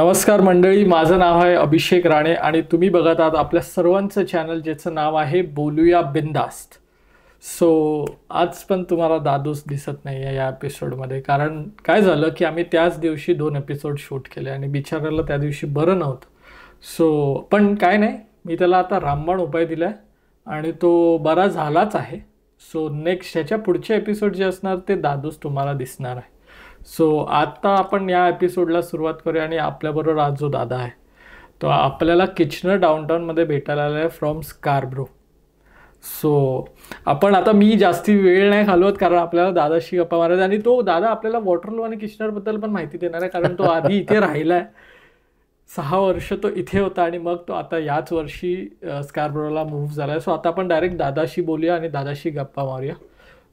नमस्कार मंडळी, माझं नाव आहे अभिषेक राणे आणि तुम्ही बघत आहात आपल्या सर्वांचं चॅनल ज्याचं नाव आहे बोलूया बिंदास्त. सो आज पण तुम्हाला दादूस दिसत नाही आहे या एपिसोडमध्ये. कारण काय झालं की आम्ही त्याच दिवशी 2 एपिसोड शूट केले आणि बिचाराला त्या दिवशी बरं नव्हतं. सो पण काय नाही, मी त्याला आता रामबाण उपाय दिला आहे आणि तो बरा झालाच आहे. सो नेक्स्ट ह्याच्या पुढचे एपिसोड जे असणार ते दादूस तुम्हाला दिसणार आहे. सो आता आपण या एपिसोडला सुरुवात करूया आणि आपल्याबरोबर आज जो दादा आहे तो आपल्याला किचनर डाउनटाऊनमध्ये भेटायला आला आहे फ्रॉम स्कारब्रो. सो आपण आता मी जास्ती वेळ नाही घालवत कारण आपल्याला दादाशी गप्पा मारायचा आणि तो दादा आपल्याला वॉटरलू आणि किचनरबद्दल पण माहिती देणार आहे. कारण तो आधी इथे राहिला आहे, 6 वर्ष तो इथे होता आणि मग तो आता याच वर्षी स्कारब्रोला मूव्ह झाला आहे. सो आता आपण डायरेक्ट दादाशी बोलूया आणि दादाशी गप्पा मारूया.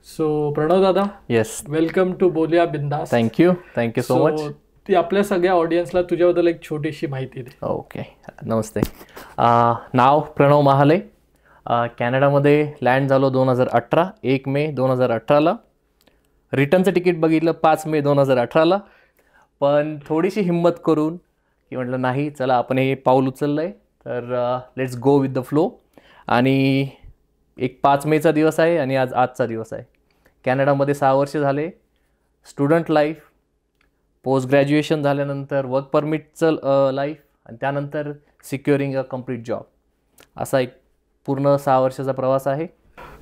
सो प्रणव दादा, येस, वेलकम टू बोलूया बिंदास. Thank you so much. ती आपल्या सगळ्या ऑडियन्सला तुझ्याबद्दल एक छोटीशी माहिती दे. ओके, नमस्ते. नाव प्रणव महाले. कॅनडामध्ये लँड झालो 2018, 1 मे 2018ला. रिटर्नचं तिकीट बघितलं 5 मे 2018ला. पण थोडीशी हिंमत करून की म्हटलं नाही, चला आपण हे पाऊल उचललं आहे तर let's go with the flow. आणि एक 5 मेचा दिवस आहे आणि आजचा दिवस आहे. कॅनडामध्ये 6 वर्ष झाले. स्टुडंट लाईफ, पोस्ट ग्रॅज्युएशन झाल्यानंतर वर्क परमिटचं लाईफ आणि त्यानंतर सिक्युरिंग अ कम्प्लीट जॉब, असा एक पूर्ण 6 वर्षाचा प्रवास आहे.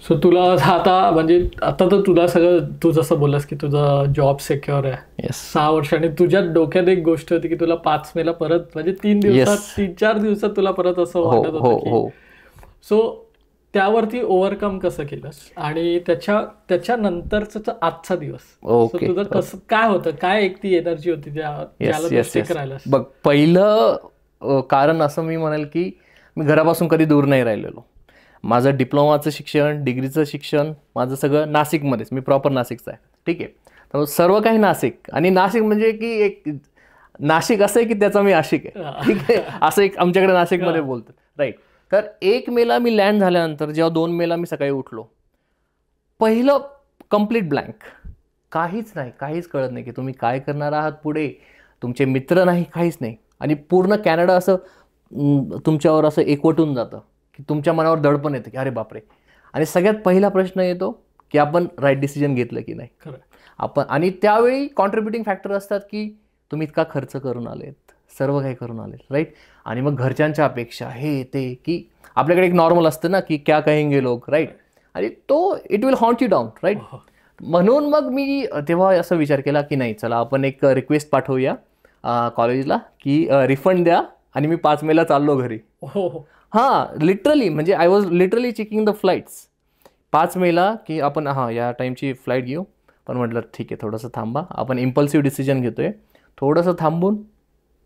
सो तुला आता म्हणजे आता तर तुला सगळं, तू जसं बोललास की तुझा जॉब सिक्युअर आहे. येस, 6 वर्ष आणि तुझ्या डोक्यात एक गोष्ट होती की तुला 5 मेला परत म्हणजे 3-4 दिवसात तुला परत असं वाटत होतं. सो त्यावरती ओव्हरकम कसं केलंस आणि त्याच्यानंतरचा आजचा दिवस तुझं कसं काय होतं, काय एक ती एनर्जी होती ज्याला? बघ, पहिलं कारण असं मी म्हणेल की मी घरापासून कधी दूर नाही राहिलेलो. माझं डिप्लोमाचं शिक्षण, डिग्रीचं शिक्षण माझं सगळं नाशिकमध्येच. मी प्रॉपर नाशिकचा आहे, ठीक आहे. तर सर्व काही नाशिक. आणि नाशिक म्हणजे की एक नाशिक असं आहे की त्याचा मी आशिक आहे, ठीक आहे. असं एक आमच्याकडे नाशिकमध्ये बोलतात, राईट. तर 1 मेला मी लँड झाल्यानंतर जेव्हा 2 मेला मी सकाळी उठलो, पहिलं कम्प्लीट ब्लँक. काहीच नाही, काहीच कळत नाही की तुम्ही काय करणार आहात पुढे. तुमचे मित्र नाही, काहीच नाही. आणि पूर्ण कॅनडा असं तुमच्यावर असं एकवटून जातं की तुमच्या मनावर दडपण येतं की अरे बापरे. आणि सगळ्यात पहिला प्रश्न येतो की आपण राईट डिसिजन घेतलं की नाही. आपण आणि त्यावेळी कॉन्ट्रीब्युटिंग फॅक्टर असतात की तुम्ही इतका खर्च करून आलेत, सर्व काही करून आलेत, राईट. आणि मग घरच्यांच्या अपेक्षा, हे ते, की आपल्याकडे एक नॉर्मल असतं ना की क्या कहेंगे लोक, राईट. आणि तो it will haunt you down, right. म्हणून मग मी तेव्हा असं विचार केला की नाही, चला आपण एक रिक्वेस्ट पाठवूया कॉलेजला की रिफंड द्या. आणि मी 5 मेला चाललो घरी. हां, लिटरली म्हणजे I was literally checking the flights 5 मेला की आपण या टाईमची फ्लाईट घेऊ. पण म्हटलं ठीक आहे, थोडंसं थांबा. आपण इम्पल्सिव्ह डिसिजन घेतोय. थोडंसं थांबून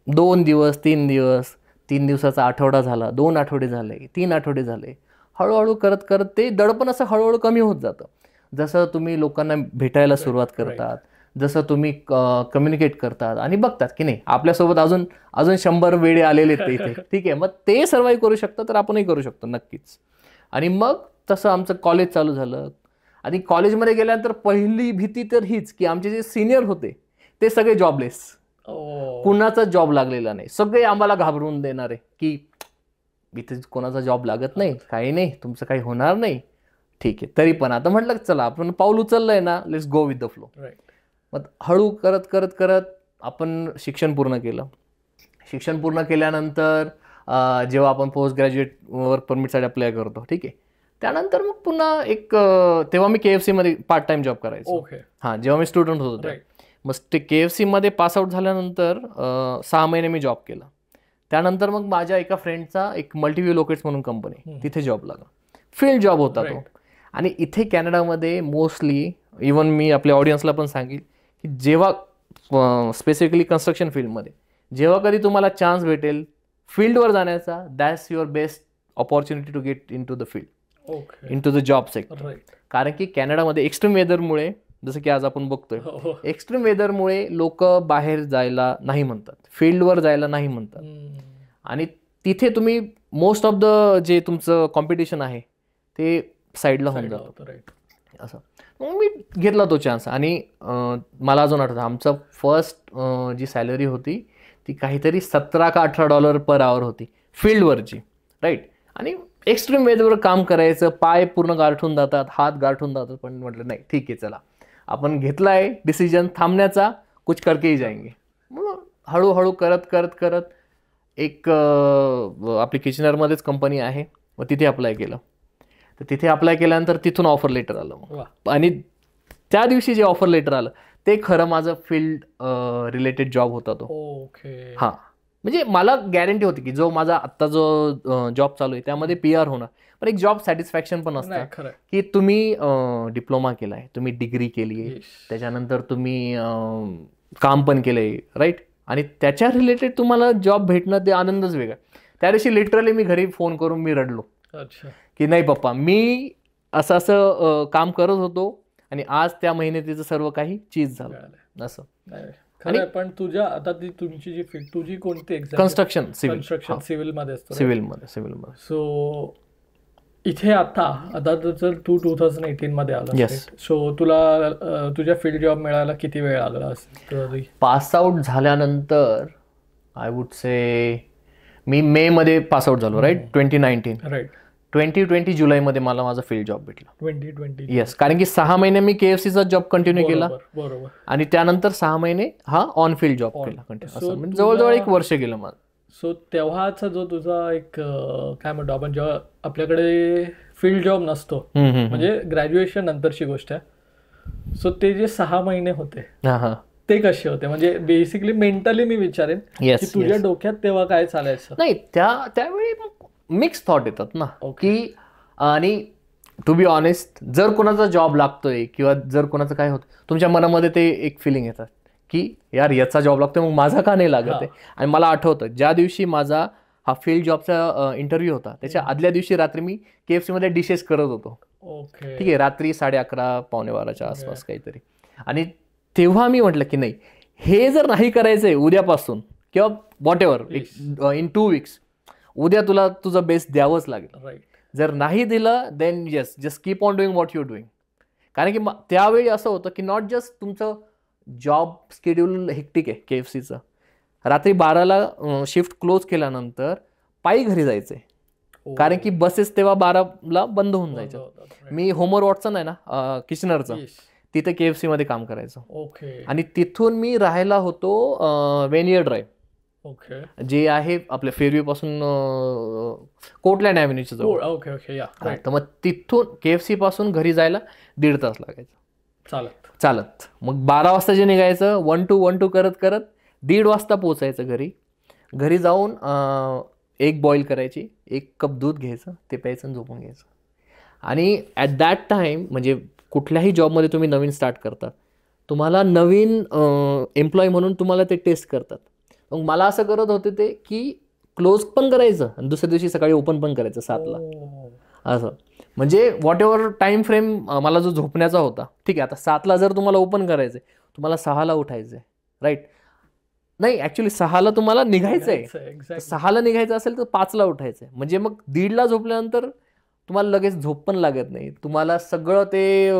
2 दिवस, 3 दिवस, 3 दिवसाचा आठवडा झाला, 2 आठवडे झाले, 3 आठवडे झाले. हळूहळू करत करत ते दडपण असं हळूहळू कमी होत जातं. जसं तुम्ही लोकांना भेटायला सुरुवात करतात, जसं तुम्ही कम्युनिकेट करतात आणि बघतात की नाही आपल्यासोबत अजून 100 वेळे आलेले आहेत इथे, ठीक आहे. मग ते सर्वाईव्ह करू शकतात तर आपणही करू शकतो नक्कीच. आणि मग तसं आमचं कॉलेज चालू झालं. आणि कॉलेजमध्ये गेल्यानंतर पहिली भीती तर हीच की आमचे जे सिनियर होते ते सगळे जॉबलेस. कुणाचा जॉब लागलेला नाही. सगळे आम्हाला घाबरून देणारे की इथे कोणाचा जॉब लागत नाही, काही नाही, तुमचं काही होणार नाही, ठीक आहे. तरी पण आता म्हटलं चला आपण पाऊल उचललंय ना, let's go with the flow. मग हळू करत करत करत आपण शिक्षण पूर्ण केलं. शिक्षण पूर्ण केल्यानंतर जेव्हा आपण पोस्ट ग्रॅज्युएट वर्क परमिटसाठी अप्लाय करतो, ठीक आहे. त्यानंतर मग पुन्हा एक तेव्हा मी KFC मध्ये पार्ट टाइम जॉब करायचो. हां, जेव्हा मी स्टुडंट होतो तेव्हा. मग ते KFC मध्ये पासआउट झाल्यानंतर 6 महिने मी जॉब केला. त्यानंतर मग माझ्या एका फ्रेंडचा एक मल्टीव्ह्यू लोकेट्स म्हणून कंपनी, तिथे जॉब लागला. फील्ड जॉब होता तो. आणि इथे कॅनडामध्ये मोस्टली इवन मी आपल्या ऑडियन्सला पण सांगेल की जेव्हा स्पेसिफिकली कन्स्ट्रक्शन फील्डमध्ये जेव्हा कधी तुम्हाला चान्स भेटेल फील्डवर जाण्याचा, that's your best opportunity to get into the field, into the job sector. कारण की कॅनडामध्ये एक्स्ट्रीम वेदरमुळे, जसं की आज आपण बघतोय, एक्स्ट्रीम वेदरमुळे लोक बाहेर जायला नाही म्हणतात, फील्डवर जायला नाही म्हणतात. आणि तिथे तुम्ही मोस्ट ऑफ द जे तुमचं कॉम्पिटिशन आहे ते साईडला होऊन जातो असं. मग मी घेतला तो चान्स. आणि मला अजून आठवतं आमचं फर्स्ट जी सॅलरी होती ती काहीतरी $17 का $18 पर आवर होती फील्डवरची, राईट. आणि एक्स्ट्रीम वेजवर काम करायचं, पाय पूर्ण गारठून जातात, हात गारठून जातात. पण म्हटलं नाही ठीक आहे, चला आपण घेतला आहे डिसिजन थांबण्याचा, कुछ करके ही जाएंगे. मग हळूहळू करत करत करत एक आपली किचनरमध्येच कंपनी आहे, मग तिथे अप्लाय केलं. तर तिथे अप्लाय केल्यानंतर तिथून ऑफर लेटर आलं मग. आणि त्या दिवशी जे ऑफर लेटर आलं ते खरं माझं फील्ड रिलेटेड जॉब होता तो. ओके. हां, म्हणजे मला गॅरंटी होती की जो माझा आत्ता जो जॉब चालू आहे त्यामध्ये PR होणार. पण एक जॉब सॅटिस्फॅक्शन पण असतं की तुम्ही डिप्लोमा केलाय, तुम्ही डिग्री केली आहे, त्याच्यानंतर तुम्ही काम पण केलंय, राईट. आणि त्याच्या रिलेटेड तुम्हाला जॉब भेटणं ते आनंदच वेगळा. त्या दिवशी लिटरली मी घरी फोन करून मी रडलो की नाही पप्पा, मी असं असं काम करत होतो आणि आज त्या मेहनतीचं सर्व काही चीज झालं असं. आणि पण तुझ्या आता ती तुमची जी फील्ड, तुझी कोणती एक्झाम? कन्स्ट्रक्शन सिव्हिल मध्ये असतो. सिव्हिलमध्ये. सो इथे आता जर तू 2018 मध्ये आला, सो तुला तुझ्या फील्ड जॉब मिळायला किती वेळ लागला असेल? पास आउट झाल्यानंतर आय वुड से मी मे मध्ये पास आउट झालो, राईट. 2019, राईट. 2020 जुलैमध्ये मला माझा फील्ड जॉब भेटला. 2020. येस, कारण की 6 महिने मी KFCचा जॉब कंटिन्यू केला. बरोबर. आणि त्यानंतर 6 महिने हा ऑन फील्ड जॉब केला कंटिन्यू. असं म्हणजे जवळजवळ 1 वर्ष गेलं माझं. सो तेव्हाचा जो तुझा एक काय म्हणतो आपण, जेव्हा आपल्याकडे फील्ड जॉब नसतो, म्हणजे ग्रॅज्युएशन नंतरची गोष्ट आहे, सो ते जे 6 महिने होते ते कसे होते? म्हणजे बेसिकली मेंटली मी विचारेन की तुझ्या डोक्यात तेव्हा काय चालायचं? नाही, त्यावेळी मिक्स थॉट येतात ना की, आणि टू बी ऑनेस्ट, जर कोणाचा जॉब लागतोय किंवा जर कोणाचं काय होतं, तुमच्या मनामध्ये ते एक फिलिंग येतात की यार याचा जॉब लागतोय, मग माझा का नाही लागत आहे. आणि मला आठवतं ज्या दिवशी माझा हा फील्ड जॉबचा इंटरव्ह्यू होता त्याच्या आदल्या दिवशी रात्री मी KFC मध्ये डिशेस करत होतो. ठीक आहे, रात्री 11:30 पावणे 12च्या आसपास काहीतरी. आणि तेव्हा मी म्हटलं की नाही, हे जर नाही करायचंय उद्यापासून किंवा व्हॉट एव्हर इन 2 weeks, उद्या तुला तुझं बेस्ट द्यावंच लागेल. जर नाही दिलं then yes, just keep on doing what you doing. कारण की त्यावेळी असं होतं की नॉट जस्ट तुमचं जॉब शेड्यूल हेक्टिक आहे KFCचं, रात्री 12ला शिफ्ट क्लोज केल्यानंतर पायी घरी जायचंय, कारण की बसेस तेव्हा 12ला बंद होऊन जायच्या. मी होमर वॉटसन आहे ना किचनरचं, तिथे KFC मध्ये काम करायचं. आणि तिथून मी राहायला होतो वेनियर ड्राईव्ह, जे आहे आपल्या फेरव्यू पासून कोर्टलँड ॲव्हेन्यूच्या जवळ. तर मग तिथून KFC पासून घरी जायला 1.5 तास लागायचं चालत. मग 12 वाजता जे निघायचं, 1 to 1 करत करत 1:30 वाजता पोचायचं घरी. घरी जाऊन एग बॉईल करायची, 1 कप दूध घ्यायचं, ते प्यायचं आणि झोपून घ्यायचं. आणि ॲट दॅट टाईम, म्हणजे कुठल्याही जॉबमध्ये तुम्ही नवीन स्टार्ट करतात, तुम्हाला नवीन एम्प्लॉय म्हणून तुम्हाला ते टेस्ट करतात. मग मला असं करत होते ते की क्लोज पण करायचं आणि दुसऱ्या दिवशी सकाळी ओपन पण करायचं 7ला असं. म्हणजे व्हॉट एव्हर टाईम फ्रेम मला जो झोपण्याचा होता, ठीक आहे, आता 7ला जर तुम्हाला ओपन करायचं आहे, तुम्हाला 6ला उठायचं आहे, राईट. नाही, ॲक्च्युली 6ला तुम्हाला निघायचं आहे, 6ला निघायचं असेल तर 5ला उठायचं आहे. म्हणजे मग 1:30ला झोपल्यानंतर तुम्हाला लगेच झोप पण लागत नाही. तुम्हाला सगळं ते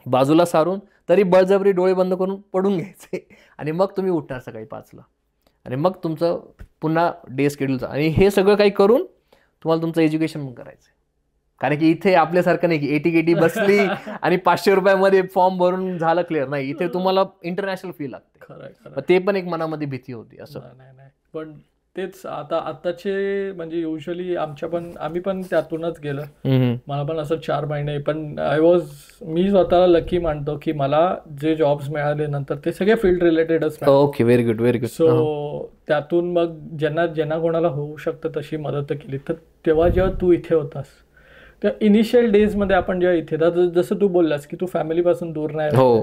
बाजूला सारून तरी बळजबरी डोळे बंद करून पडून घ्यायचे आणि मग तुम्ही उठणार सकाळी 5ला. आणि मग तुमचं पुन्हा डे शेड्यूलचं, आणि हे सगळं काही करून तुम्हाला तुमचं एज्युकेशन पण करायचं. कारण की इथे आपल्यासारखं नाही की AT-KT बसली आणि 500 रुपयामध्ये फॉर्म भरून झालं क्लिअर. नाही, इथे तुम्हाला इंटरनॅशनल फी लागते. ते पण एक मनामध्ये भीती होती असं. पण तेच आताचे म्हणजे युजली आम्ही पण त्यातूनच गेलो. मला पण असं 4 महिने, पण मी स्वतःला लकी मानतो की मला जे जॉब्स मिळाले नंतर ते सगळे फील्ड रिलेटेडच. Okay, very good. सो त्यातून मग ज्यांना कोणाला होऊ शकतं तशी मदत केली. तर तेव्हा जेव्हा तू इथे होतास, त्या इनिशियल डेज मध्ये आपण जेव्हा इथे, जसं तू बोललास की तू फॅमिलीपासून दूर नाही,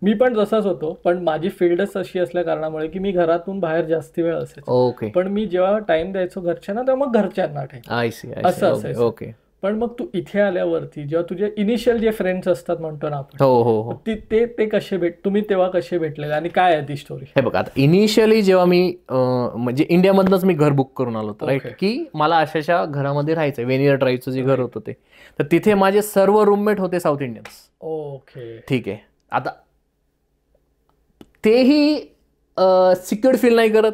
मी पण तसाच होतो. पण माझी फील्डच अशी असल्या कारणामुळे की मी घरातून बाहेर जास्ती वेळ असायचो. पण मी जेव्हा टाइम द्यायचो घरच्यांना, तेव्हा मग घरच्यांना टाइम असं असायचं. पण मग तू इथे आल्यावरती जेव्हा तुझे इनिशियल जे फ्रेंड्स असतात म्हणतो ना आपण, ते कसे तुम्ही तेव्हा कसे भेटले आणि काय आहे ती स्टोरी? हे बघा, आता इनिशियली जेव्हा मी म्हणजे इंडियामधनंच मी घर बुक करून आलो होतो, राईट, की मला अशाशा घरामध्ये राहायचं, वेनियर ड्राईव्हचं जे घर होतं ते. तर तिथे माझे सर्व रूममेट होते साऊथ इंडियन्स. ओके, ठीक आहे. आता तेही सिक्युअर्ड फील नाही करत,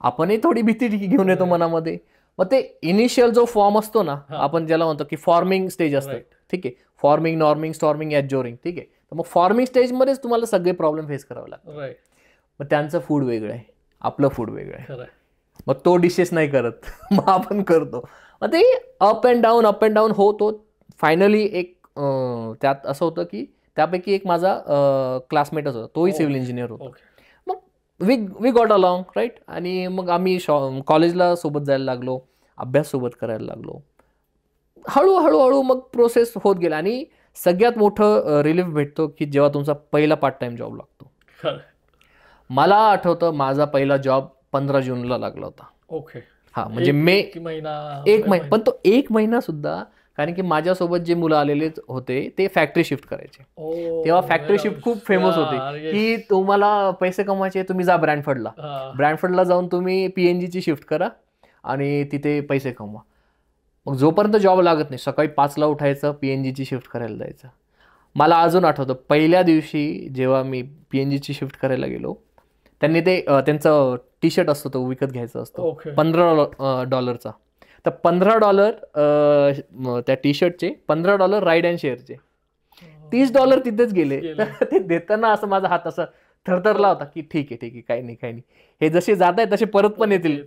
आपणही थोडी भीती घेऊन येतो मनामध्ये. मग ते इनिशियल जो फॉर्म असतो ना, आपण ज्याला म्हणतो की फॉर्मिंग स्टेज असतं, ठीक आहे, फॉर्मिंग, नॉर्मिंग, स्टॉर्मिंग, एडजोरिंग, ठीक आहे. तर मग फॉर्मिंग स्टेजमध्येच तुम्हाला सगळे प्रॉब्लेम फेस करावे लागतात. मग त्यांचं फूड वेगळं आहे, आपलं फूड वेगळं आहे. मग तो डिशेस नाही करत, मग आपण करतो. मग ते अप अँड डाऊन होतो. फायनली एक त्यात असं होतं की त्यापैकी एक माझा क्लासमेटच होता, तोही सिव्हिल इंजिनियर होता. मग वी गॉट अलॉंग, राईट. आणि मग आम्ही कॉलेजला सोबत जायला लागलो, अभ्यास सोबत करायला लागलो. हळूहळू मग प्रोसेस होत गेला. आणि सगळ्यात मोठं रिलीफ भेटतो की जेव्हा तुमचा पहिला पार्ट टाइम जॉब लागतो. मला आठवतं माझा पहिला जॉब 15 जूनला लागला होता. ओके. हा, म्हणजे एक महिना, पण तो 1 महिना सुद्धा, कारण की माझ्यासोबत जे मुलं आलेले होते ते फॅक्टरी शिफ्ट करायचे. तेव्हा फॅक्टरी शिफ्ट खूप फेमस होते की तुम्हाला पैसे कमवायचे, तुम्ही जा ब्रँडफर्डला जाऊन तुम्ही PNGची शिफ्ट करा आणि तिथे पैसे कमवा. मग जोपर्यंत जॉब लागत नाही, सकाळी 5ला उठायचं, PNGची शिफ्ट करायला जायचं. मला अजून आठवतं पहिल्या दिवशी जेव्हा मी PNGची शिफ्ट करायला गेलो, त्यांनी ते त्यांचं टी-शर्ट असतो तो विकत घ्यायचा असतो, $15चा. तर $15 त्या टी-शर्टचे, $15 राईड अँड शेअरचे, $30 तिथेच गेले. ते देताना असं माझा हात असा थरथरला होता की ठीक आहे काही नाही, हे जसे जात आहेत तसे परत पण येतील.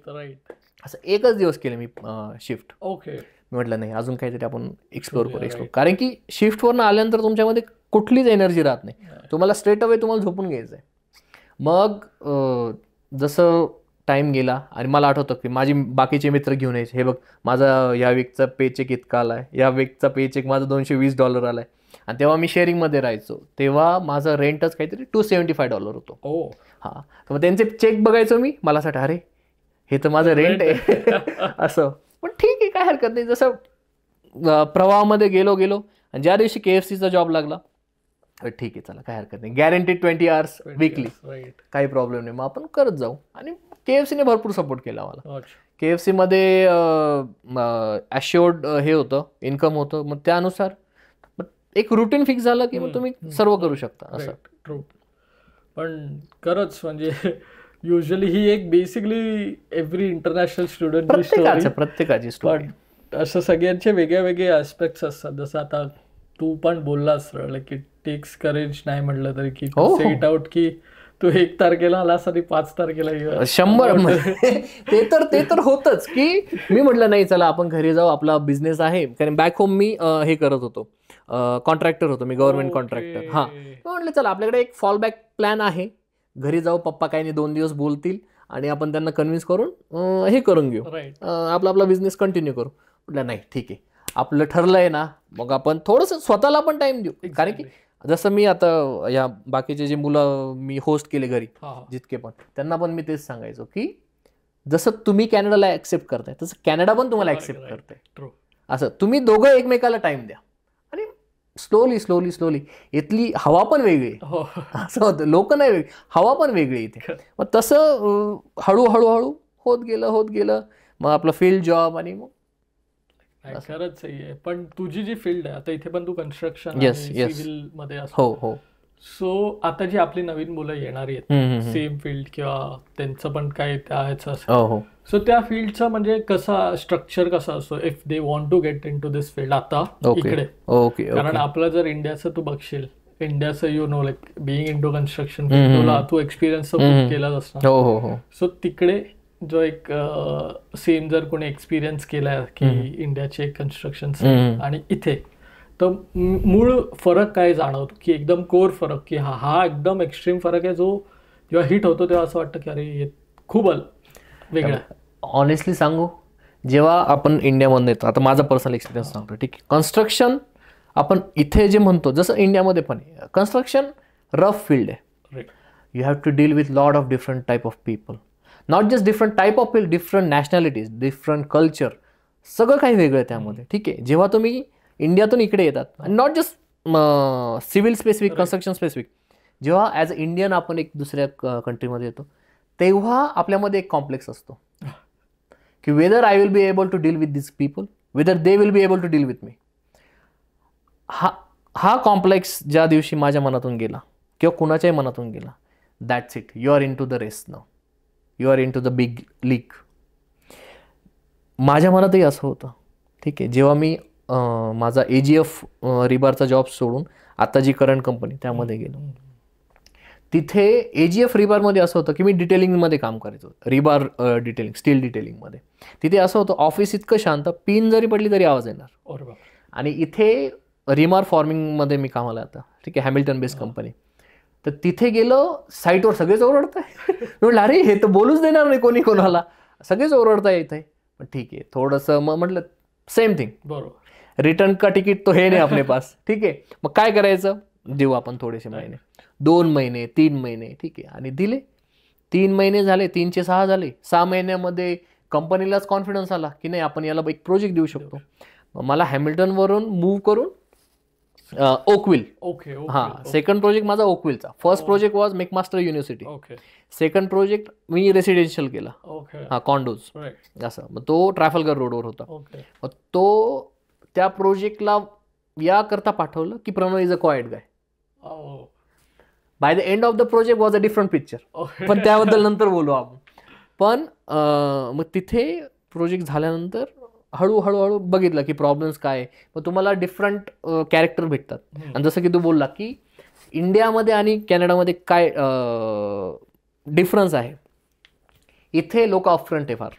असं एकच दिवस केलं मी शिफ्ट. मी म्हटलं नाही, अजून काहीतरी आपण एक्सप्लोर करू. कारण की शिफ्टवरनं आल्यानंतर तुमच्यामध्ये कुठलीच एनर्जी राहत नाही, तुम्हाला स्ट्रेट अवे तुम्हाला झोपून घ्यायचं आहे. मग जसं टाईम गेला आणि मला आठवतं की माझी बाकीचे मित्र घेऊन यायचे, हे बघ माझा या वीकचा पेचेक इतका आला आहे, या वीकचा पेचेक माझा $220 आला आहे. आणि तेव्हा मी शेअरिंगमध्ये राहायचो, तेव्हा माझं रेंटच काहीतरी $275 होतो. हां, तर मग त्यांचे चेक बघायचो मी, मला असं अरे हे तर माझं रेंट आहे असं. पण ठीक आहे, काय हरकत नाही. जसं प्रवाहामध्ये गेलो आणि ज्या दिवशी KFCचा जॉब लागला, ठीक आहे चला काय हरकत नाही, गॅरंटीड 20 hours वीकली, काही प्रॉब्लेम नाही, मग आपण करत जाऊ. आणि KFCने भरपूर सपोर्ट केला मला. KFC मध्ये ॲश्युअर्ड हे होतं, इन्कम होतं, मग त्यानुसार एक रुटीन फिक्स झालं की मग तुम्ही सर्व करू शकता असं. पण खरंच म्हणजे युजली ही एक बेसिकली एव्हरी इंटरनॅशनल स्टुडंट प्रत्येकाची स्टोरी, असं सगळ्यांचे वेगळे वेगळे ॲस्पेक्ट्स असतात. जसं आता तू पण बोललास की टेक्स करेज नाही म्हटलं तरी की सेट आउट की तू 1 तारखेला आलास आणि 5 तारखेला 100 ते तर होतच की मी म्हटलं नाही चला आपण घरी जाऊ, आपला बिझनेस आहे. कारण बॅक होम मी हे करत होतो, कॉन्ट्रॅक्टर होतो मी, गव्हर्नमेंट कॉन्ट्रॅक्टर. हां, म्हटलं चला आपल्याकडे एक फॉल बॅक प्लॅन आहे, घरी जाऊ, पप्पा काही नाही 2 दिवस बोलतील आणि आपण त्यांना कन्व्हिन्स करून हे करून घेऊ, आपला बिझनेस कंटिन्यू करू. म्हटलं नाही ठीक आहे, आपलं ठरलंय ना, मग आपण थोडंसं स्वतःला पण टाइम देऊ. कारण की जसं मी आता या बाकीचे जे मुलं मी होस्ट केले घरी जितके पण, त्यांना पण मी तेच सांगायचो की जसं तुम्ही कॅनडाला ऍक्सेप्ट करताय तसं कॅनडा पण तुम्हाला ऍक्सेप्ट करताय. असं तुम्ही दोघं एकमेकाला टाइम द्या आणि स्लोली इथली हवा पण वेगळी, असं होतं, लोक नाही वेगळी, हवा पण वेगळी इथे. मग तसं हळूहळू होत गेलं. मग आपलं फील्ड जॉब आणि मग खरंच आहे. पण तुझी जी फील्ड आहे आता, इथे पण तू कन्स्ट्रक्शन सिव्हिल मध्ये असतो. सो आता जी आपली नवीन मुलं येणारी आहेत सेम फील्ड किंवा त्यांचं पण काय त्याचं असं, सो त्या फील्डचा म्हणजे कसा स्ट्रक्चर कसा असतो if they want to get into this field आता इकडे. कारण आपलं जर इंडियाचं तू बघशील, इंडियाचं you know like being into construction तुला तू एक्सपिरियन्स केलाच असणार. सो तिकडे जो एक सेम जर कोणी एक्सपिरियन्स केलाय की इंडियाचे कन्स्ट्रक्शन आणि इथे, तर मूळ फरक काय जाणवतो की एकदम कोर फरक की हा एकदम एक्स्ट्रीम फरक आहे, जो जेव्हा हिट होतो तेव्हा असं वाटतं की अरे हे खूप वेगळं. ऑनेस्टली सांगू, जेव्हा आपण इंडियामध्ये येतो, आता माझा पर्सनल एक्सपिरियन्स सांगतो, ठीक आहे, कन्स्ट्रक्शन आपण इथे जे म्हणतो जसं इंडियामध्ये पण कन्स्ट्रक्शन रफ फील्ड आहे. You have to deal with lot of different type of people, not just different type of people, different nationalities, different culture, सगळं काही वेगळं आहे त्यामध्ये. ठीक आहे, जेव्हा तुम्ही इंडियातून इकडे येतात, आणि not just civil specific, construction specific, जेव्हा ॲज अ इंडियन आपण एक दुसऱ्या कंट्रीमध्ये येतो, तेव्हा आपल्यामध्ये एक कॉम्प्लेक्स असतो की whether I will be able to deal with this people, whether they will be able to deal with me. हा कॉम्प्लेक्स ज्या दिवशी माझ्या मनातून गेला किंवा कुणाच्याही मनातून गेला, that's it. You are into the race now. You are into the big league. माझ्या मनातही असं होतं. ठीक आहे, जेव्हा मी माझा AGF रिबारचा जॉब सोडून आता जी करंट कंपनी त्यामध्ये गेलो, तिथे AGF रिबारमध्ये असं होतं की मी डिटेलिंगमध्ये काम करायचो. रिबार डिटेलिंग, स्टील डिटेलिंगमध्ये. तिथे असं होतं, ऑफिस इतकं शांत, पिन जरी पडली तरी आवाज येणार. आणि इथे रिमार फॉर्मिंगमध्ये मी कामाला आता. ठीक आहे, हॅमिल्टन बेस्ड कंपनी. तर तिथे गेलो, साईटवर सगळेच ओरडत आहे. म्हटलं अरे हे तर बोलूच देणार नाही कोणी कोणाला, सगळेच ओरडताय इथे. पण ठीक आहे, थोडंसं मग म्हटलं सेम थिंग, बरोबर, रिटर्न का तिकीट तो हे नाही आपले पास. ठीक आहे, मग काय करायचं, देऊ आपण थोडेसे महिने, 2 महिने 3 महिने. ठीक आहे, आणि दिले. 3 महिने झाले, 3चे 6 झाले. 6 महिन्यामध्ये कंपनीलाच कॉन्फिडन्स आला की नाही आपण याला एक प्रोजेक्ट देऊ शकतो. मला हॅमिल्टनवरून मूव्ह करून ओकविल. सेकंड प्रोजेक्ट माझा ओकविलचा. First project was McMaster University. Second project मी रेसिडेन्शियल केला, कॉन्डोज असं. मग तो ट्रॅफल्गर रोडवर होता. मग तो त्या प्रोजेक्टला याकरता पाठवलं की Pranav is a quiet guy. By the end of the project was a different picture, पण त्याबद्दल नंतर बोलू आपण. पण मग तिथे प्रोजेक्ट झाल्यानंतर हळूहळू बघितलं की प्रॉब्लेम्स काय. मग तुम्हाला डिफरंट कॅरेक्टर भेटतात. आणि जसं की तू बोलला की इंडियामध्ये आणि कॅनडामध्ये काय डिफरन्स आहे. इथे लोक अपफ्रंट आहे फार.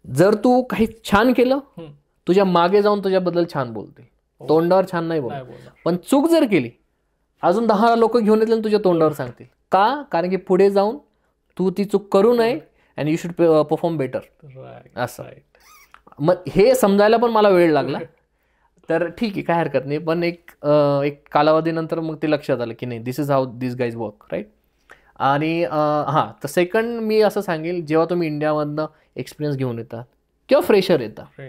जर तू काही छान केलं, तुझ्या मागे जाऊन तुझ्याबद्दल छान बोलतील, तोंडावर छान नाही बोल. पण चूक जर केली, अजून 10 लोक घेऊन येतील आणि तुझ्या तोंडावर सांगतील. का? कारण की पुढे जाऊन तू ती चूक करू नये and you should perform better. असं. मग हे समजायला पण मला वेळ लागला. तर ठीक आहे, काय हरकत नाही. पण एक कालावधीनंतर मग ते लक्षात आलं की नाही, this is how this guys work, right. आणि तर सेकंड मी असं सांगेल, जेव्हा तुम्ही इंडियामधनं एक्सपिरियन्स घेऊन येतात किंवा फ्रेशर येतात,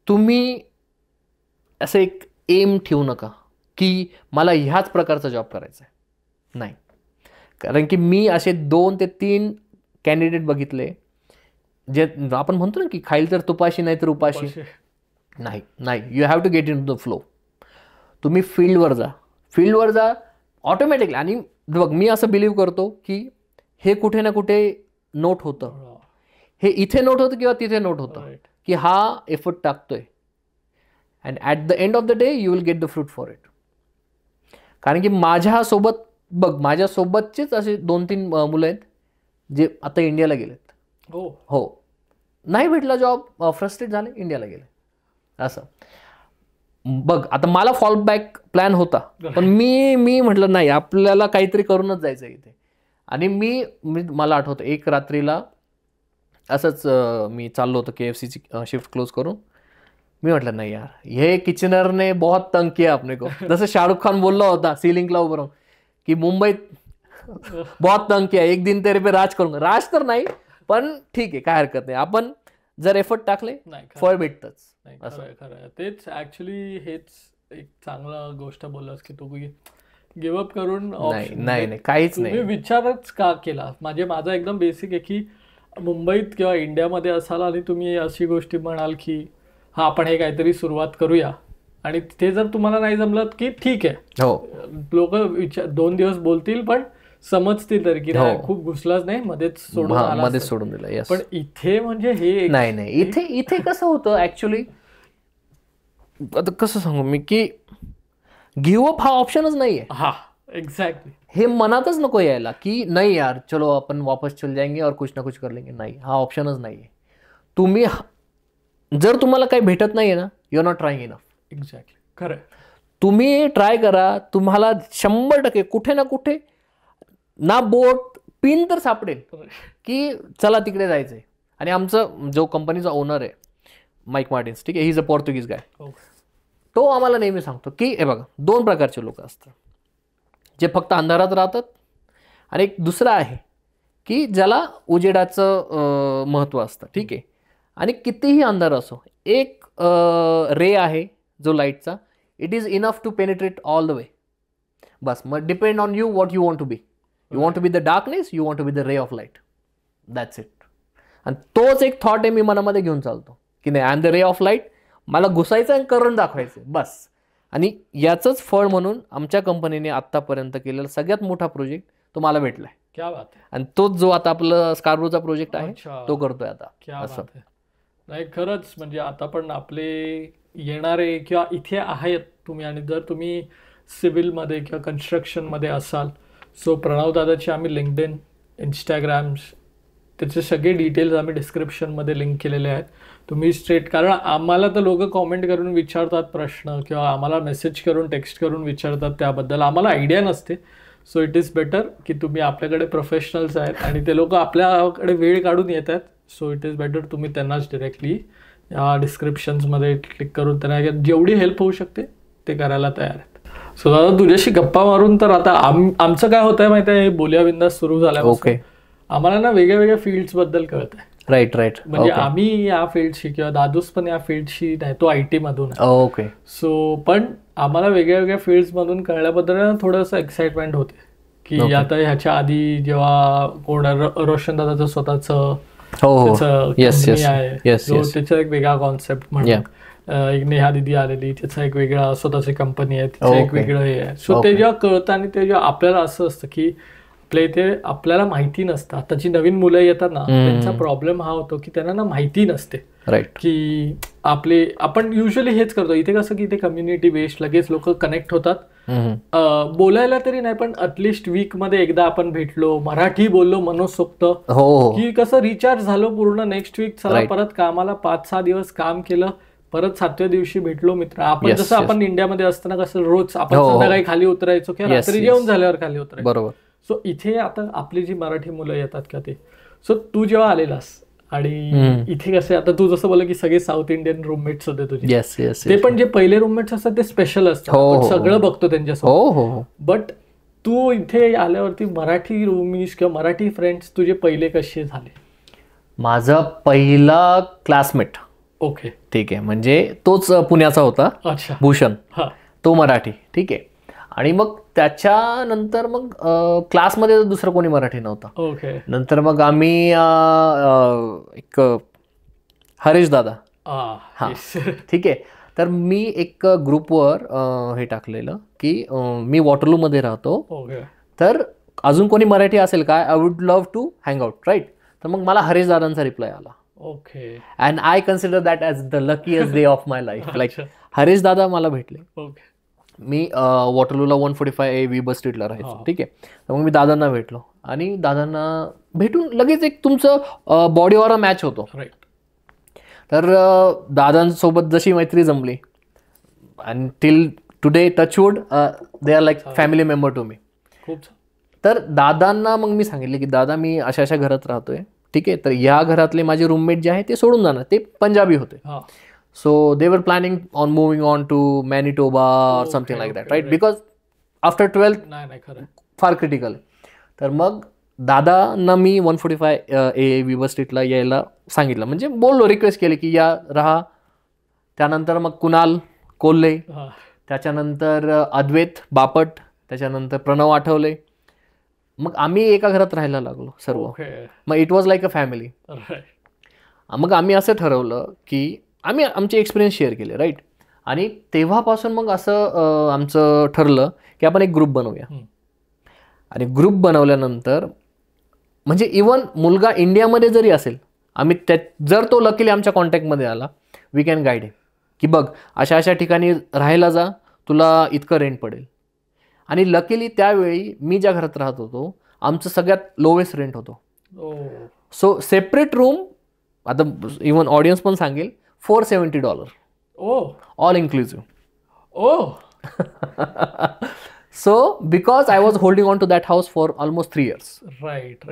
तुम्ही असं एक एम ठेवू नका की मला ह्याच प्रकारचा जॉब करायचा आहे. नाही, कारण की मी असे 2 ते 3 कॅन्डिडेट बघितले जे आपण म्हणतो ना की खाईल तर तुपाशी नाही तर उपाशी. नाही, you have to get into the flow. तुम्ही फील्डवर जा ऑटोमॅटिकली. आणि बघ, मी असं बिलीव्ह करतो की हे कुठे ना कुठे नोट होतं. हे इथे नोट होतं किंवा तिथे नोट होतं की हा एफर्ट टाकतोय. And at the end of the day you will get the fruit for it. कारण की माझ्यासोबतचेच असे 2-3 मुलं आहेत जे आता इंडियाला गेलेत. हो, नाही भेटला जॉब, फ्रस्ट्रेट झाले, इंडियाला गेले. असं बघ, आता मला फॉल बॅक प्लॅन होता, पण मी म्हटलं नाही, आपल्याला काहीतरी करूनच जायचं इथे. आणि मला आठवतं एक रात्रीला असंच मी चाललो होतो KFCची शिफ्ट क्लोज करून. मी म्हटलं नाही यार, हे किचनरने बहुत तंग किया अपने को. जसं शाहरुख खान बोलला होता सिलिंगला उभं राहून की मुंबईत बहुत तंग किया, एक दिन तेरे पे राज करूंगा. राज तर नाही, पण ठीक आहे, काय हरकत नाही. आपण जर एफर्ट टाकले फळ भेटतच. खरं तेच ऍक्च्युली हेच एक चांगला गोष्ट बोललास की तू गिव्हअप करून नाही काहीच नाही. विचारच का केला? माझा एकदम बेसिक आहे की मुंबईत किंवा इंडियामध्ये असाल आणि तुम्ही अशी गोष्टी म्हणाल की हा आपण हे काहीतरी सुरुवात करूया, आणि ते जर तुम्हाला नाही जमलं की ठीक आहे, लोक 2 दिवस बोलतील पण समजतील तरी की खूप घुसलाच नाही, मध्येच सोडून दिलं. पण इथे म्हणजे हे नाही, इथे कसं होतं ऍक्च्युली, आता कसं सांगू मी की गिव्हअप हा ऑप्शनच नाहीये. एक्झॅक्टली. हे मनातच नको यायला की नाही यार चलो आपण वापस चल जाएंगे और कुछ ना कुछ कर लेंगे. नाही, हा ऑप्शनच नाहीये. तुम्ही जर तुम्हाला काही भेटत नाहीये ना, you are not trying enough. Exactly, खरं. तुम्ही ट्राय करा, तुम्हाला 100% कुठे ना कुठे ना बोट पिन तर सापडेल की चला तिकडे जायचंय. आणि आमचं जो कंपनीचा ओनर आहे माईक मार्टिन्स, ठीक आहे, ही इज अ पोर्तुगीज गाय. तो आम्हाला नेहमी सांगतो की हे बघा, 2 प्रकारचे लोक असतात, जे फक्त अंधारात राहतात, आणि एक दुसरा आहे की ज्याला उजेडाचं महत्त्व असतं. ठीक आहे, आणि कितीही अंधार असो, एक रे आहे जो लाईटचा, it is enough to penetrate all the way. बस, मग depend on you what you want to be. You want to be the darkness, you want to be the ray of light. That's it. आणि तोच एक thought आहे मी मनामध्ये घेऊन चालतो की नाही, I am the ray of light. मला घुसायचं आणि करून दाखवायचं बस. आणि याचंच फळ म्हणून आमच्या कंपनीने आत्तापर्यंत केलेला सगळ्यात मोठा प्रोजेक्ट तो मला भेटलाय. क्या बात आहे. आणि तोच जो आता आपलं स्कार्बरोचा प्रोजेक्ट आहे अच्छा. तो करतोय आता. क्या असं. बात आहे. नाही खरंच म्हणजे आता पण आपले येणारे किंवा इथे आहेत तुम्ही आणि जर तुम्ही सिव्हिलमध्ये किंवा कन्स्ट्रक्शनमध्ये असाल सो प्रणव दादाची आम्ही लिंक्डइन, इंस्टाग्राम्स त्याचे सगळे डिटेल्स आम्ही डिस्क्रिप्शनमध्ये लिंक केलेले आहेत. तुम्ही स्ट्रेट, कारण आम्हाला तर लोक कॉमेंट करून विचारतात प्रश्न किंवा आम्हाला मेसेज करून टेक्स्ट करून विचारतात त्याबद्दल आम्हाला आयडिया नसते. सो इट इज बेटर की तुम्ही आपल्याकडे प्रोफेशनल्स आहेत आणि ते लोक आपल्याकडे वेळ काढून येत आहेत. सो इट इज बेटर तुम्ही त्यांनाच डिरेक्टली या डिस्क्रिप्शन्समध्ये क्लिक करून त्यांना जेवढी हेल्प होऊ शकते ते करायला तयार आहेत. सो दादा तुझ्याशी गप्पा मारून तर आता आमचं काय होतं आहे माहिती आहे, बोलूया बिंदास सुरू झाल्यापासून आम्हाला ना वेगळ्या वेगळ्या फील्ड्सबद्दल कळत आहे. राईट. म्हणजे आम्ही या फील्डशी किंवा दादूस पण या फील्डशी नाही, तो IT मधून आहे. ओके. सो पण आम्हाला वेगळ्या वेगळ्या फील्ड्समधून कळल्याबद्दल थोडंसं एक्साइटमेंट होते की आता ह्याच्या आधी जेव्हा कोण रोशन दादाचं स्वतःचं कंपनी आहे त्याचा एक वेगळा कॉन्सेप्ट म्हणून एक नेहा दिदी आलेली त्याचा एक वेगळा स्वतःची कंपनी आहे तिचं एक वेगळं हे आहे. सो ते जेव्हा कळतं आणि ते जेव्हा आपल्याला असं असतं की आपल्या इथे आपल्याला माहिती नसतं. आताची नवीन मुलं येतात ना त्यांचा प्रॉब्लेम हा होतो की त्यांना ना माहिती नसते की आपण युजली हेच करतो इथे कसं की इथे कम्युनिटी बेस्ड लगेच लोक कनेक्ट होतात. बोलायला तरी नाही पण ॲटलिस्ट वीकमध्ये एकदा आपण भेटलो, मराठी बोललो मनसोक्त की कसं रिचार्ज झालो पूर्ण. नेक्स्ट वीक चला परत कामाला 5-6 दिवस काम केलं, परत 7व्या दिवशी भेटलो मित्र. आपण जसं आपण इंडियामध्ये असताना कसं रोज आपण संध्याकाळी खाली उतरायचो किंवा रात्री जेवण झाल्यावर खाली उतरायचो. बरोबर. सो इथे आता आपली जी मराठी मुलं येतात का ते, सो तू जेव्हा आलेलास आणि इथे कसे आता तू जसं बोलला की सगळे साऊथ इंडियन रूममेट्स होते तुझे, ते पण जे पहिले रूममेट्स असतात ते स्पेशल असतात, सगळं बघतो त्यांच्यासोबत. बट तू इथे आल्यावरती मराठी रूमीज किंवा मराठी फ्रेंड्स तुझे पहिले कसे झाले? माझा पहिला क्लासमेट ओके ठीक आहे म्हणजे तोच पुण्याचा होता. अच्छा. भूषण, तो मराठी ठीक आहे. आणि मग त्याच्यानंतर मग क्लासमध्ये दुसरं कोणी मराठी नव्हता. ओके. नंतर मग आम्ही एक हरीश दादा ठीक आहे. तर मी एक ग्रुपवर हे टाकलेलं की मी वॉटरलूमध्ये राहतो, तर अजून कोणी मराठी असेल काय, I would love to hang out right. तर मग मला हरीश दादांचा रिप्लाय आला. Okay. And I consider that as the luckiest day of my life. Like Harish Dada मला भेटले. ओके. मी वॉटरलूला 145A वी बस स्ट्रीटला राहायचो ठीक आहे. तर मग मी दादांना भेटलो आणि दादांना भेटून लगेच एक तुमचं बॉडीवर मॅच होतो. तर दादांसोबत जशी मैत्री जमली आणि till today touchwood they are like family member to me. खूप. तर दादांना मग मी सांगितले की दादा मी अशा अशा घरात राहतोय ठीक आहे. तर या घरातले माझे रूममेट जे आहे ते सोडून जाणार, ते पंजाबी होते. So they were planning on moving on to Manitoba or something like that, right? Because after 12th फार क्रिटिकल. तर मग दादांना मी 145A विवर स्ट्रीटला यायला सांगितलं, म्हणजे बोललो, रिक्वेस्ट केली की या राहा. त्यानंतर मग कुणाल कोल्हे, त्याच्यानंतर अद्वैत बापट, त्याच्यानंतर प्रणव आठवले. मग आम्ही एका घरात राहायला लागलो सर्व. मग it was like a family. मग आम्ही असं ठरवलं की आम्ही आमचे एक्सपिरियन्स शेअर केले राईट. आणि तेव्हापासून मग असं आमचं ठरलं की आपण एक ग्रुप बनवूया. आणि ग्रुप बनवल्यानंतर म्हणजे इवन मुलगा इंडियामध्ये जरी असेल, आम्ही जर तो लकीली आमच्या कॉन्टॅक्टमध्ये आला, वी कॅन गाईड हिम की बघ अशा अशा ठिकाणी राहायला जा, तुला इतकं रेंट पडेल. आणि लकीली त्यावेळी मी ज्या घरात राहत होतो आमचं सगळ्यात लोवेस्ट रेंट होतो. सो सेपरेट रूम, आता इवन ऑडियन्स पण सांगेल, $470. All inclusive. So because I was holding on to that house for almost 3 years. Right.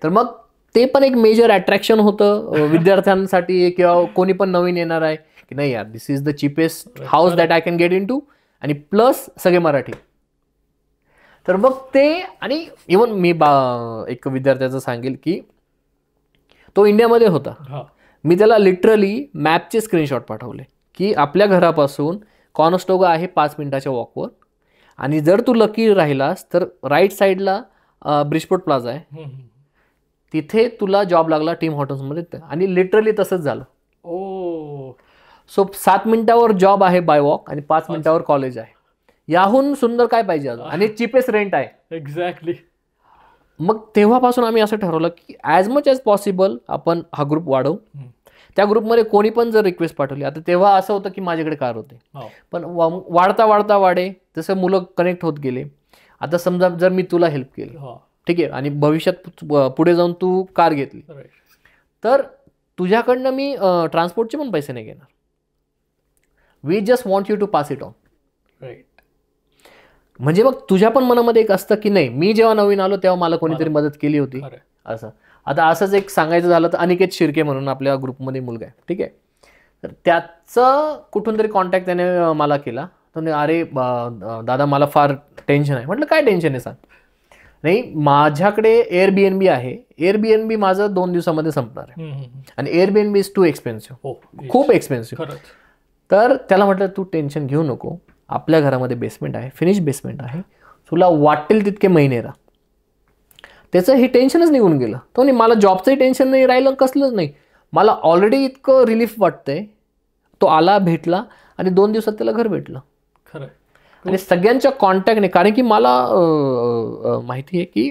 तर मग ते पण एक मेजर अट्रॅक्शन होतं विद्यार्थ्यांसाठी किंवा कोणी पण नवीन येणार आहे की नाही यार, this is the cheapest house that I can get into. आणि प्लस सगळे मराठी. तर मग ते, आणि इवन मी एक विद्यार्थ्याचं सांगेल की तो इंडियामध्ये होता. मी त्याला लिटरली मॅपचे स्क्रीनशॉट पाठवले की आपल्या घरापासून कॉनस्टोगा आहे 5 मिनिटाच्या वॉकवर, आणि जर तू लकी राहिलास तर राईट साईडला ब्रिजपोर्ट प्लाझा आहे, तिथे तुला जॉब लागला टीम हॉटेल्समध्ये. आणि लिटरली तसंच झालं. सो 7 मिनिटावर जॉब आहे बाय वॉक आणि 5 मिनिटावर कॉलेज आहे. याहून सुंदर काय पाहिजे अजून, आणि चीपेस्ट रेंट आहे. एक्झॅक्टली. मग तेव्हापासून आम्ही असं ठरवलं की ॲज मच ॲज पॉसिबल आपण हा ग्रुप वाढवू. त्या ग्रुपमध्ये कोणी पण जर रिक्वेस्ट पाठवली, आता तेव्हा असं होतं की माझ्याकडे कार होते, पण वाढता वाढता वाढे जसं मुलं कनेक्ट होत गेले. आता समजा जर मी तुला हेल्प केली, ठीक आहे, आणि भविष्यात पुढे जाऊन तू कार घेतली, तर तुझ्याकडनं मी ट्रान्सपोर्टचे पण पैसे नाही घेणार. We just want you to pass it on. Right. म्हणजे मग तुझ्या पण मनामध्ये एक असतं की नाही, मी जेव्हा नवीन आलो तेव्हा मला कोणीतरी मदत केली होती असं. आता असंच एक सांगायचं झालं तर अनिकेत शिर्के म्हणून आपल्या ग्रुपमध्ये मुलगा आहे, ठीक आहे. तर त्याचं कुठून तरी कॉन्टॅक्ट त्याने मला केला. तर अरे दादा मला फार टेन्शन आहे. म्हटलं काय टेन्शन आहे सांग. नाही, माझ्याकडे एअरबीएनबी आहे. एअरबीएनबी माझं 2 दिवसामध्ये संपणार आहे आणि एअरबीएनबी इज टू एक्सपेन्सिव्ह, खूप एक्सपेन्सिव्ह. तर त्याला म्हटलं तू टेन्शन घेऊ नको, आपल्या घरामध्ये बेसमेंट आहे, फिनिश बेसमेंट आहे, तुला वाटेल तितके महिने राहा. त्याचं हे टेन्शनच निघून गेलं. तो नाही, मला जॉबचंही टेन्शन नाही राहिलं, कसलंच नाही. मला ऑलरेडी इतकं रिलीफ वाटतंय. तो आला, भेटला आणि 2 दिवसात त्याला घर भेटलं. खरं. आणि सगळ्यांच्या कॉन्टॅक्टने, कारण की मला माहिती आहे की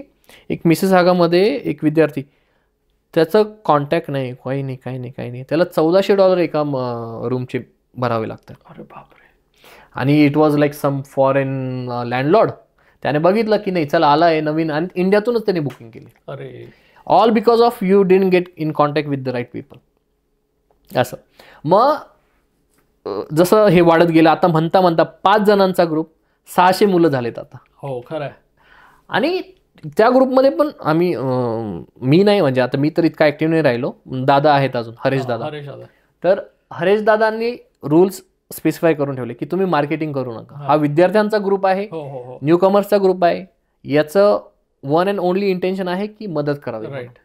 एक मिसेस आगामध्ये एक विद्यार्थी, त्याचं कॉन्टॅक्ट नाही, काही नाही. त्याला $1400 एका रूमचे भरावे लागतात. अरे बापरे. आणि it was like some foreign landlord. त्याने बघितलं की नाही चला आला आहे नवीन, आणि इंडियातूनच त्याने बुकिंग केली. अरे, all because of you didn't get in contact with the right people. असं मग जसं हे वाढत गेलं, आता म्हणता 5 जणांचा ग्रुप 600 मुलं झालेत आता. हो खरं आहे. आणि त्या ग्रुपमध्ये पण आम्ही मी नाही, म्हणजे आता मी तर इतका ॲक्टिव्ह नाही राहिलो, दादा आहेत अजून, हरेश दादा. तर हरेश दादांनी रूल्स स्पेसिफाय करून ठेवले की तुम्ही मार्केटिंग करू नका. हा विद्यार्थ्यांचा ग्रुप आहे, न्यू कमर्सचा ग्रुप आहे. याचं वन अँड ओनली इंटेन्शन आहे की मदत करावी. राईट.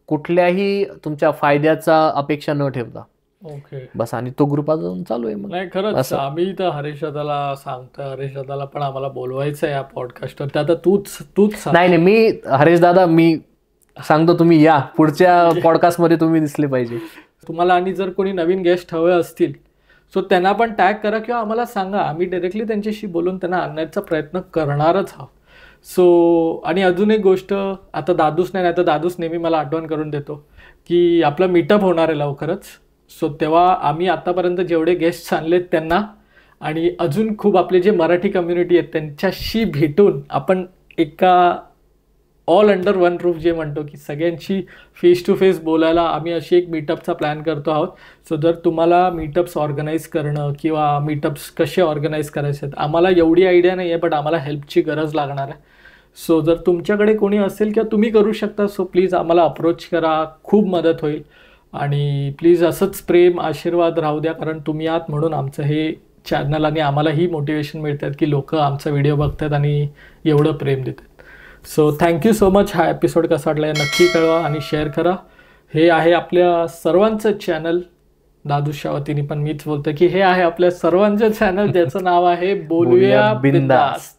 कुठल्याही तुमच्या फायद्याचा अपेक्षा न ठेवता. ओके. बस. आणि तो ग्रुप अजून चालू आहे. नाही खरंच आम्ही तर हरेश दादाला सांगतो, हरेश दादाला पण आम्हाला बोलवायचं आहे या पॉडकास्टवर. त्या आता तूच नाही, मी हरेश दादा मी सांगतो, तुम्ही या पुढच्या पॉडकास्टमध्ये, तुम्ही दिसले पाहिजे. तुम्हाला आणि जर कोणी नवीन गेस्ट हवे असतील सो त्यांना पण टॅग करा किंवा आम्हाला सांगा, आम्ही डायरेक्टली त्यांच्याशी बोलून त्यांना आणण्याचा प्रयत्न करणारच आहोत. सो आणि अजून एक गोष्ट, आता दादूस नाही तर दादूस नेहमी मला आठवण करून देतो की आपला मीटअप होणार आहे लवकरच. सो तेव्हा आम्ही आतापर्यंत जेवढे गेस्ट्स आणलेत त्यांना आणि अजून खूप आपले जे मराठी कम्युनिटी आहेत त्यांच्याशी भेटून आपण एका ऑल अंडर वन रूफ जे म्हणतो की सगळ्यांशी फेस टू फेस बोलायला आम्ही अशी एक मीटअपचा प्लॅन करतो आहोत. सो जर तुम्हाला मीटअप्स ऑर्गनाईज करणं किंवा मीटअप्स कसे ऑर्गनाईज करायचे आहेत, आम्हाला एवढी आयडिया नाही आहे, बट आम्हाला हेल्पची गरज लागणार आहे. सो जर तुमच्याकडे कोणी असेल किंवा तुम्ही करू शकता सो प्लीज आम्हाला अप्रोच करा, खूप मदत होईल. आणि प्लीज असंच प्रेम आशीर्वाद राहू द्या, कारण तुम्ही आहात म्हणून आमचं हे चॅनल आणि आम्हालाही मोटिवेशन मिळतात की लोक आमचा व्हिडिओ बघतात आणि एवढं प्रेम देतात. So thank you so much. हा एपिसोड कसा वाटला आहे नक्की कळवा आणि शेअर करा. हे आहे आपल्या सर्वांचं चॅनल, दादूच्या वतीने पण मीच बोलतो की हे आहे आपल्या सर्वांचं चॅनल ज्याचं नाव आहे बोलूया बिंदास.